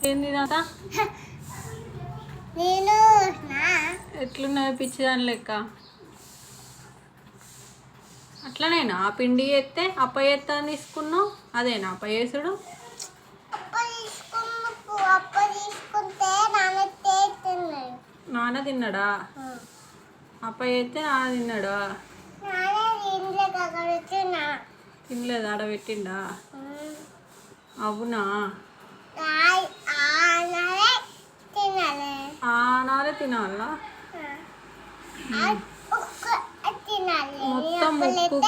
ఏంది తాత నేను ఎట్లున్నది పిచ్చిదాని లెక్క అట్లనేనా ఆ పిండి చేస్తే అప్ప చేస్తా అని తీసుకున్నావు అదేనా అప్ప చేసుడు నాన్న తిన్నాడా అప్ప చేస్తే నాన్న తిన్నాడా తినలేదు ఆడ పెట్టిండా అవునా ఆనాలే తినాలా మొత్తం ముక్కు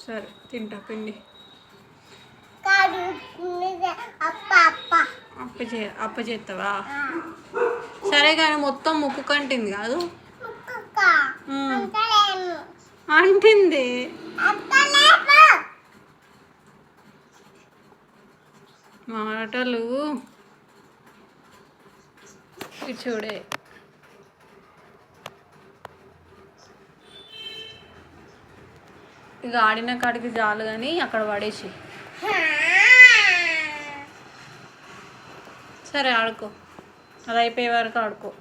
సరే తింటా పిండి అప్ప చేస్తావా సరే కానీ మొత్తం ముక్కు కంటింది కాదు అంటింది మాటలు చూడే ఇక ఆడిన కాడికి చాలు కానీ అక్కడ పడేసి సరే ఆడుకో అది అయిపోయే వరకు ఆడుకో